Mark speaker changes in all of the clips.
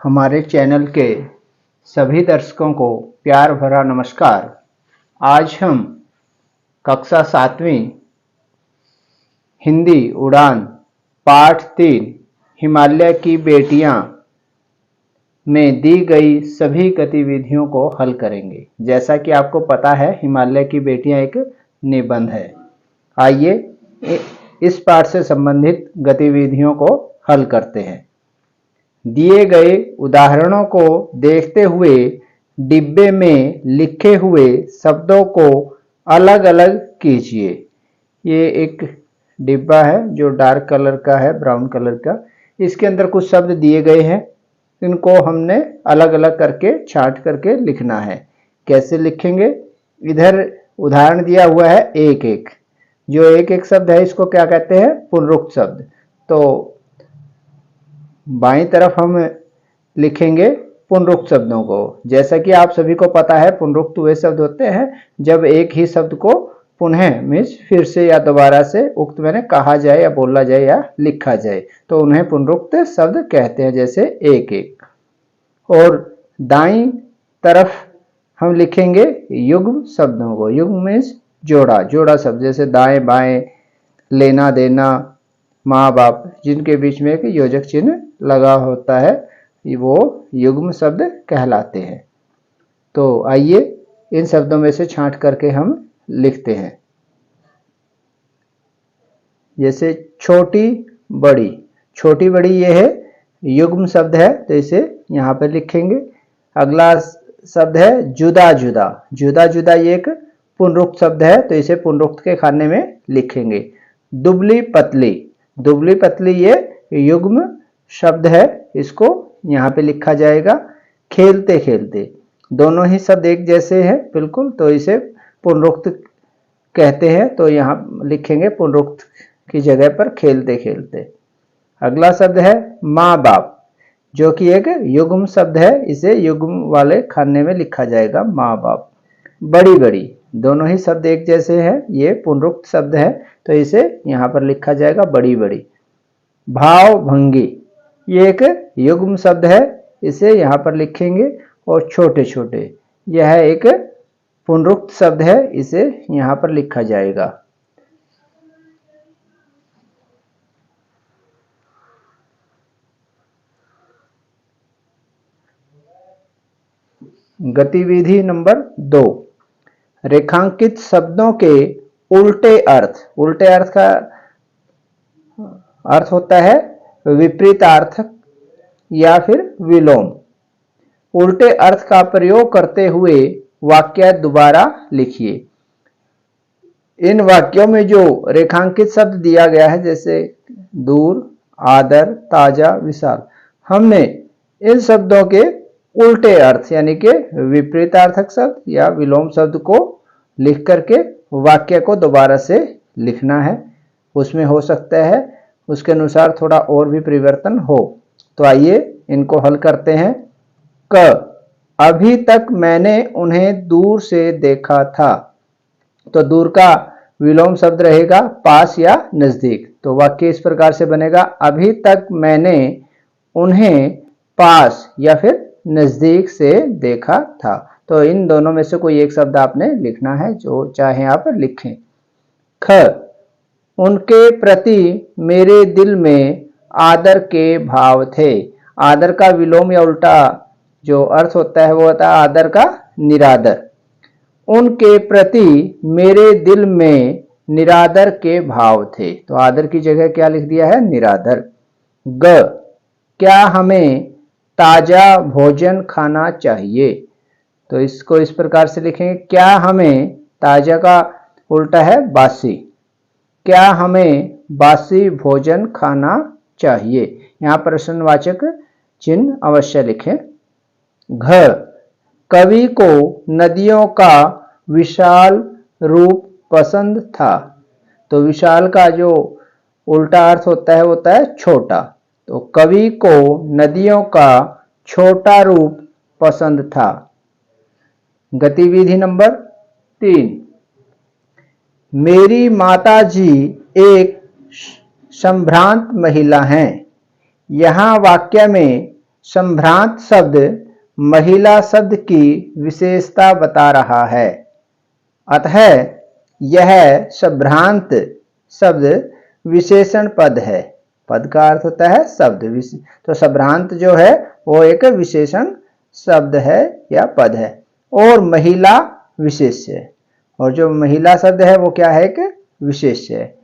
Speaker 1: हमारे चैनल के सभी दर्शकों को प्यार भरा नमस्कार। आज हम कक्षा 7वीं हिंदी उड़ान पाठ 3 हिमालय की बेटियां में दी गई सभी गतिविधियों को हल करेंगे। जैसा कि आपको पता है, हिमालय की बेटियां एक निबंध है। आइए इस पाठ से संबंधित गतिविधियों को हल करते हैं। दिए गए उदाहरणों को देखते हुए डिब्बे में लिखे हुए शब्दों को अलग अलग कीजिए। ये एक डिब्बा है जो डार्क कलर का है, ब्राउन कलर का। इसके अंदर कुछ शब्द दिए गए हैं, इनको हमने अलग अलग करके छांट करके लिखना है। कैसे लिखेंगे? इधर उदाहरण दिया हुआ है एक एक। जो एक एक शब्द है इसको क्या कहते हैं? पुनरुक्त शब्द। तो बाईं तरफ हम लिखेंगे पुनरुक्त शब्दों को। जैसा कि आप सभी को पता है, पुनरुक्त वे शब्द होते हैं जब एक ही शब्द को पुनः मीन्स फिर से या दोबारा से उक्त मैंने कहा जाए या बोला जाए या लिखा जाए, तो उन्हें पुनरुक्त शब्द कहते हैं, जैसे एक एक। और दाईं तरफ हम लिखेंगे युग्म शब्दों को। युग्म मीन्स जोड़ा, जोड़ा शब्द, जैसे दाएं बाएं, लेना देना, माँ बाप, जिनके बीच में एक योजक चिन्ह लगा होता है, वो युग्म शब्द कहलाते हैं। तो आइए इन शब्दों में से छांट करके हम लिखते हैं। जैसे छोटी बड़ी, छोटी बड़ी ये है युग्म शब्द है, तो इसे यहाँ पर लिखेंगे। अगला शब्द है जुदा जुदा। जुदा जुदा ये एक पुनरुक्त शब्द है, तो इसे पुनरुक्त के खाने में लिखेंगे। दुबली पतली, दुबली पतली ये युग्म शब्द है, इसको यहाँ पे लिखा जाएगा। खेलते खेलते, दोनों ही शब्द एक जैसे हैं बिल्कुल, तो इसे पुनरुक्त कहते हैं, तो यहाँ लिखेंगे पुनरुक्त की जगह पर खेलते खेलते। अगला शब्द है माँ बाप, जो कि एक युग्म शब्द है, इसे युग्म वाले खाने में लिखा जाएगा, माँ बाप। बड़ी बड़ी, दोनों ही शब्द एक जैसे हैं, ये पुनरुक्त शब्द है, तो इसे यहाँ पर लिखा जाएगा बड़ी बड़ी। भाव भंगी, ये एक युग्म शब्द है, इसे यहाँ पर लिखेंगे। और छोटे छोटे, यह एक पुनरुक्त शब्द है, इसे यहाँ पर लिखा जाएगा। गतिविधि नंबर 2, रेखांकित शब्दों के उल्टे अर्थ। उल्टे अर्थ का अर्थ होता है विपरीतार्थ या फिर विलोम। उल्टे अर्थ का प्रयोग करते हुए वाक्य दोबारा लिखिए। इन वाक्यों में जो रेखांकित शब्द दिया गया है, जैसे दूर, आदर, ताजा, विशाल, हमने इन शब्दों के उल्टे अर्थ यानी कि विपरीतार्थक शब्द या विलोम शब्द को लिख करके वाक्य को दोबारा से लिखना है। उसमें हो सकता है उसके अनुसार थोड़ा और भी परिवर्तन हो। तो आइए इनको हल करते हैं। क, अभी तक मैंने उन्हें दूर से देखा था, तो दूर का विलोम शब्द रहेगा पास या नजदीक। तो वाक्य इस प्रकार से बनेगा, अभी तक मैंने उन्हें पास या फिर नजदीक से देखा था। तो इन दोनों में से कोई एक शब्द आपने लिखना है, जो चाहे आप लिखें। ख, उनके प्रति मेरे दिल में आदर के भाव थे। आदर का विलोम या उल्टा जो अर्थ होता है वो होता है आदर का निरादर। उनके प्रति मेरे दिल में निरादर के भाव थे, तो आदर की जगह क्या लिख दिया है? निरादर। ग, क्या हमें ताजा भोजन खाना चाहिए? तो इसको इस प्रकार से लिखेंगे, क्या हमें, ताजा का उल्टा है बासी, क्या हमें बासी भोजन खाना चाहिए? यहाँ प्रश्नवाचक चिन्ह अवश्य लिखें। घ, कवि को नदियों का विशाल रूप पसंद था। तो विशाल का जो उल्टा अर्थ होता है छोटा। तो कवि को नदियों का छोटा रूप पसंद था। गतिविधि नंबर 3, मेरी माताजी एक संभ्रांत महिला हैं। यहाँ वाक्य में संभ्रांत शब्द महिला शब्द की विशेषता बता रहा है, अतः यह संभ्रांत शब्द विशेषण पद है। पद का अर्थ होता है शब्द, तो संभ्रांत जो है वो एक विशेषण शब्द है या पद है, और महिला विशेष्य है, और जो महिला शब्द है वो क्या है, एक विशेष्य है।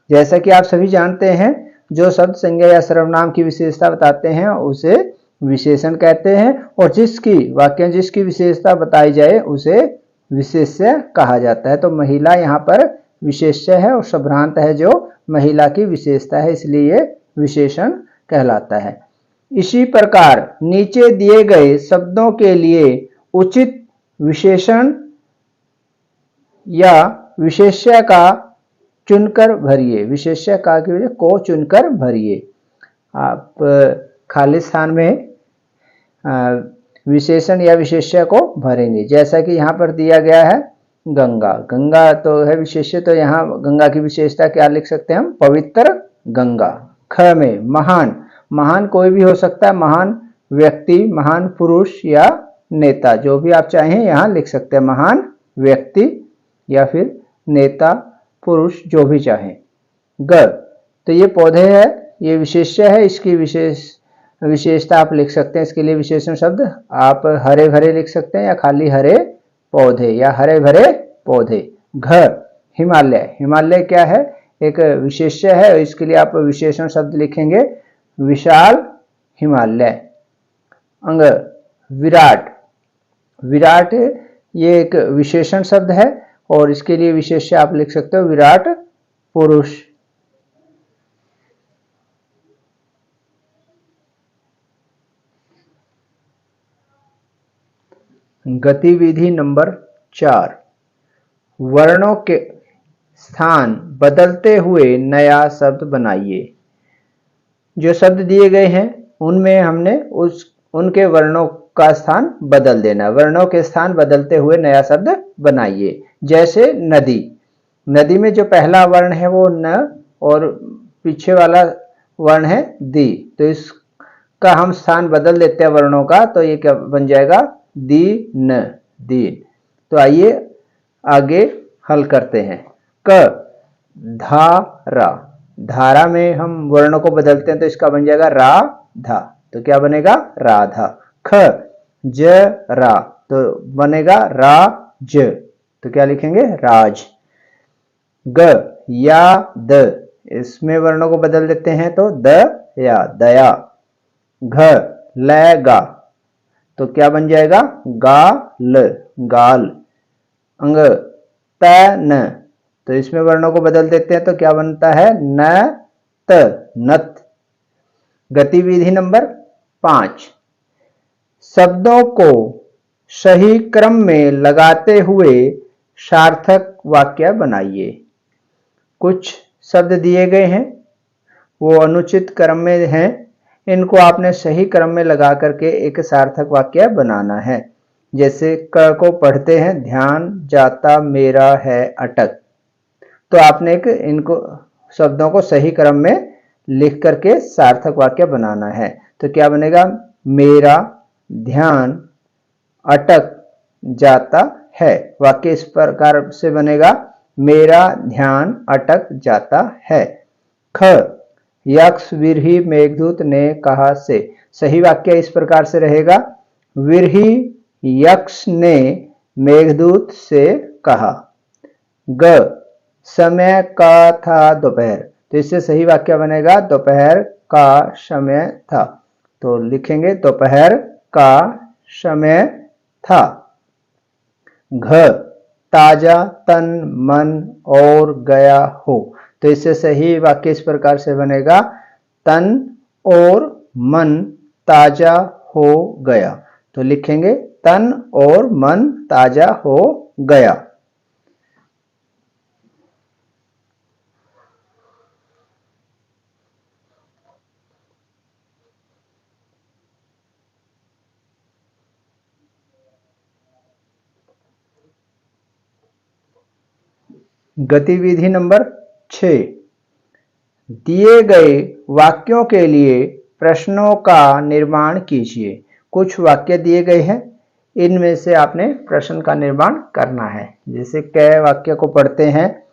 Speaker 1: जैसा कि आप सभी जानते हैं, जो शब्द संज्ञा या सर्वनाम की विशेषता बताते हैं उसे विशेषण कहते हैं, और जिसकी विशेषता बताई जाए उसे विशेष्य कहा जाता है। तो महिला यहाँ पर विशेष्य है और संभ्रांत है जो महिला की विशेषता है, इसलिए ये विशेषण कहलाता है। इसी प्रकार नीचे दिए गए शब्दों के लिए उचित विशेषण या विशेष्य का चुनकर भरिए। विशेष्य का को चुनकर भरिए। आप खाली स्थान में विशेषण या विशेष्य को भरेंगे। जैसा कि यहाँ पर दिया गया है गंगा, गंगा तो है विशेष्य, तो यहाँ गंगा की विशेषता क्या लिख सकते हैं हम, पवित्र गंगा। ख में महान, महान कोई भी हो सकता है, महान व्यक्ति, महान पुरुष या नेता, जो भी आप चाहें यहाँ लिख सकते हैं, महान व्यक्ति या फिर नेता, पुरुष, जो भी चाहें। ग, तो ये पौधे है, ये विशेष्य है, इसकी विशेषता आप लिख सकते हैं। इसके लिए विशेषण शब्द आप हरे भरे लिख सकते हैं, या खाली हरे पौधे या हरे भरे पौधे। घ, हिमालय, हिमालय क्या है, एक विशेष्य है, इसके लिए आप विशेषण शब्द लिखेंगे विशाल हिमालय। अंग, विराट, विराट ये एक विशेषण शब्द है, और इसके लिए विशेष्य आप लिख सकते हो विराट पुरुष। गतिविधि नंबर 4, वर्णों के स्थान बदलते हुए नया शब्द बनाइए। जो शब्द दिए गए हैं उनमें हमने उनके वर्णों का स्थान बदल देना। वर्णों के स्थान बदलते हुए नया शब्द बनाइए। जैसे नदी, नदी में जो पहला वर्ण है वो न और पीछे वाला वर्ण है दी, तो इसका हम स्थान बदल देते हैं वर्णों का, तो ये क्या बन जाएगा, दी न, दीन। तो आइए आगे हल करते हैं। क, धारा, धारा में हम वर्णों को बदलते हैं तो इसका बन जाएगा रा धा, तो क्या बनेगा, राधा। ख, ज रा, तो बनेगा रा ज, तो क्या लिखेंगे, राज। ग, या द, इसमें वर्णों को बदल देते हैं तो द या दया। घ, ल गा, तो क्या बन जाएगा, गाल, गाल। अंग, त न, तो इसमें वर्णों को बदल देते हैं तो क्या बनता है, न त, नत। गतिविधि नंबर 5, शब्दों को सही क्रम में लगाते हुए सार्थक वाक्य बनाइए। कुछ शब्द दिए गए हैं, वो अनुचित क्रम में हैं, इनको आपने सही क्रम में लगा करके एक सार्थक वाक्य बनाना है। जैसे क को पढ़ते हैं, ध्यान जाता मेरा है अटक, तो आपने एक इनको शब्दों को सही क्रम में लिख करके सार्थक वाक्य बनाना है। तो क्या बनेगा, मेरा ध्यान अटक जाता है। वाक्य इस प्रकार से बनेगा, मेरा ध्यान अटक जाता है। ख, यक्ष विरही मेघदूत ने कहा से, सही वाक्य इस प्रकार से रहेगा, विरही यक्ष ने मेघदूत से कहा। ग, समय का था दोपहर, तो इससे सही वाक्य बनेगा, दोपहर का समय था, तो लिखेंगे दोपहर का समय था। घ, ताजा तन मन और गया हो, तो इससे सही वाक्य इस प्रकार से बनेगा, तन और मन ताजा हो गया, तो लिखेंगे तन और मन ताजा हो गया। गतिविधि नंबर 6, दिए गए वाक्यों के लिए प्रश्नों का निर्माण कीजिए। कुछ वाक्य दिए गए हैं, इनमें से आपने प्रश्न का निर्माण करना है। जैसे क वाक्य को पढ़ते हैं।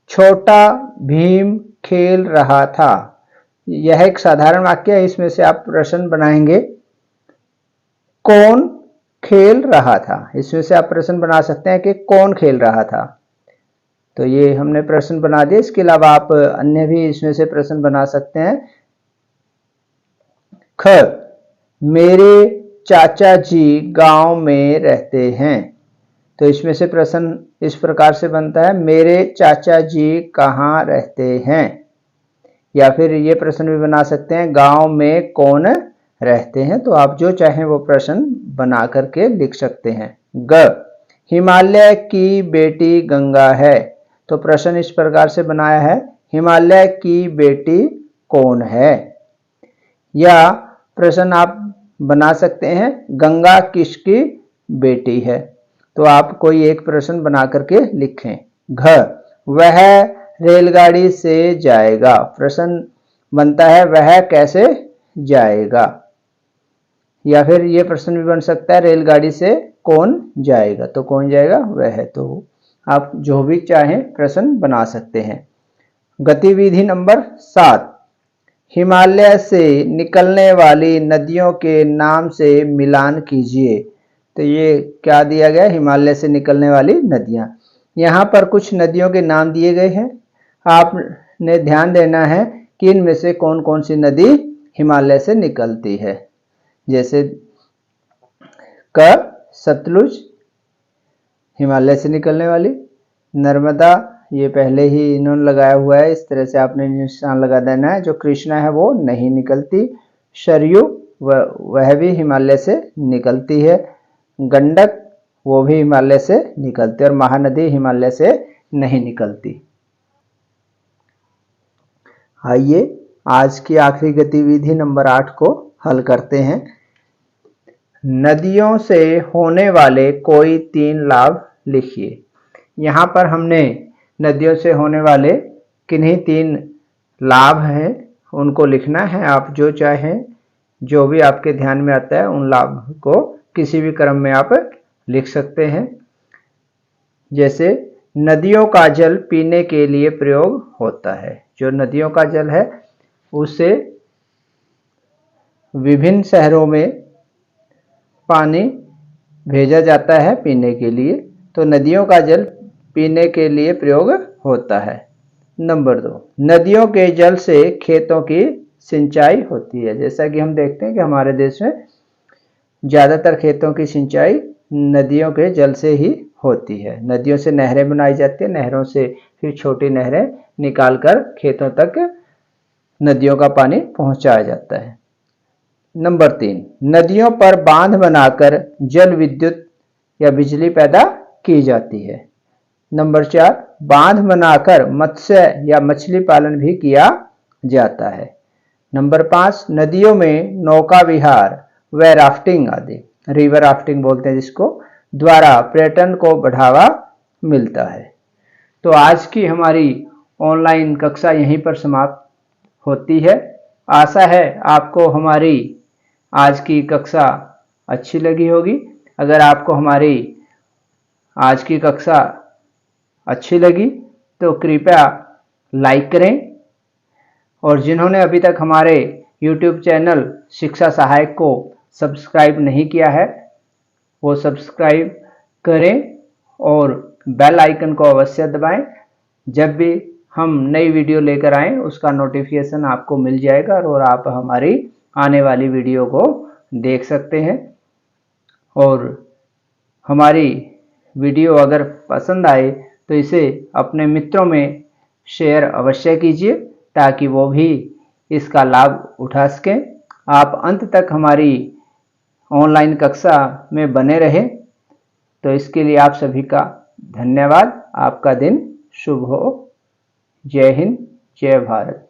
Speaker 1: छोटा भीम खेल रहा था। यह एक साधारण वाक्य है, इसमें से आप प्रश्न बनाएंगे। कौन खेल रहा था, इसमें से आप प्रश्न बना सकते हैं कि कौन खेल रहा था। तो ये हमने प्रश्न बना दिए। इसके अलावा आप अन्य भी इसमें से प्रश्न बना सकते हैं। ख, मेरे चाचा जी गांव में रहते हैं। तो इसमें से प्रश्न इस प्रकार से बनता है, मेरे चाचा जी कहाँ रहते हैं। या फिर ये प्रश्न भी बना सकते हैं, गांव में कौन रहते हैं। तो आप जो चाहें वो प्रश्न बना करके लिख सकते हैं। ग, हिमालय की बेटी गंगा है। तो प्रश्न इस प्रकार से बनाया है, हिमालय की बेटी कौन है। या प्रश्न आप बना सकते हैं, गंगा किसकी बेटी है। तो आप कोई एक प्रश्न बना करके लिखें। घ, वह रेलगाड़ी से जाएगा। प्रश्न बनता है, वह कैसे जाएगा। या फिर यह प्रश्न भी बन सकता है, रेलगाड़ी से कौन जाएगा। तो कौन जाएगा, वह। तो आप जो भी चाहें प्रश्न बना सकते हैं। गतिविधि नंबर 7, हिमालय से निकलने वाली नदियों के नाम से मिलान कीजिए। तो ये क्या दिया गया, हिमालय से निकलने वाली नदियां। यहाँ पर कुछ नदियों के नाम दिए गए हैं। आपने ध्यान देना है कि इनमें से कौन कौन सी नदी हिमालय से निकलती है। जैसे क, सतलुज हिमालय से निकलने वाली। नर्मदा, ये पहले ही इन्होंने लगाया हुआ है, इस तरह से आपने निशान लगा देना है। जो कृष्णा है वो नहीं निकलती। सरयू वह भी हिमालय से निकलती है। गंडक वो भी हिमालय से निकलती है। और महानदी हिमालय से नहीं निकलती। आइए आज की आखिरी गतिविधि नंबर 8 को हल करते हैं। नदियों से होने वाले कोई 3 लाभ लिखिए। यहाँ पर हमने नदियों से होने वाले किन्हीं 3 लाभ हैं उनको लिखना है। आप जो चाहें, जो भी आपके ध्यान में आता है, उन लाभ को किसी भी क्रम में आप लिख सकते हैं। जैसे नदियों का जल पीने के लिए प्रयोग होता है। जो नदियों का जल है उससे विभिन्न शहरों में पानी भेजा जाता है पीने के लिए। तो नदियों का जल पीने के लिए प्रयोग होता है। नंबर 2, नदियों के जल से खेतों की सिंचाई होती है। जैसा कि हम देखते हैं कि हमारे देश में ज़्यादातर खेतों की सिंचाई नदियों के जल से ही होती है। नदियों से नहरें बनाई जाती है, नहरों से फिर छोटी नहरें निकालकर खेतों तक नदियों का पानी पहुंचाया जाता है। नंबर 3, नदियों पर बांध बनाकर जल विद्युत या बिजली पैदा की जाती है। नंबर 4, बांध बनाकर मत्स्य या मछली पालन भी किया जाता है। नंबर 5, नदियों में नौका विहार व राफ्टिंग आदि, रिवर राफ्टिंग बोलते हैं जिसको, द्वारा पर्यटन को बढ़ावा मिलता है। तो आज की हमारी ऑनलाइन कक्षा यहीं पर समाप्त होती है। आशा है आपको हमारी आज की कक्षा अच्छी लगी होगी। अगर आपको हमारी आज की कक्षा अच्छी लगी तो कृपया लाइक करें। और जिन्होंने अभी तक हमारे YouTube चैनल शिक्षा सहायक को सब्सक्राइब नहीं किया है वो सब्सक्राइब करें और बेल आइकन को अवश्य दबाएं। जब भी हम नई वीडियो लेकर आएं उसका नोटिफिकेशन आपको मिल जाएगा और आप हमारी आने वाली वीडियो को देख सकते हैं। और हमारी वीडियो अगर पसंद आए तो इसे अपने मित्रों में शेयर अवश्य कीजिए ताकि वो भी इसका लाभ उठा सकें। आप अंत तक हमारी ऑनलाइन कक्षा में बने रहें। तो इसके लिए आप सभी का धन्यवाद। आपका दिन शुभ हो। जय हिंद, जय भारत।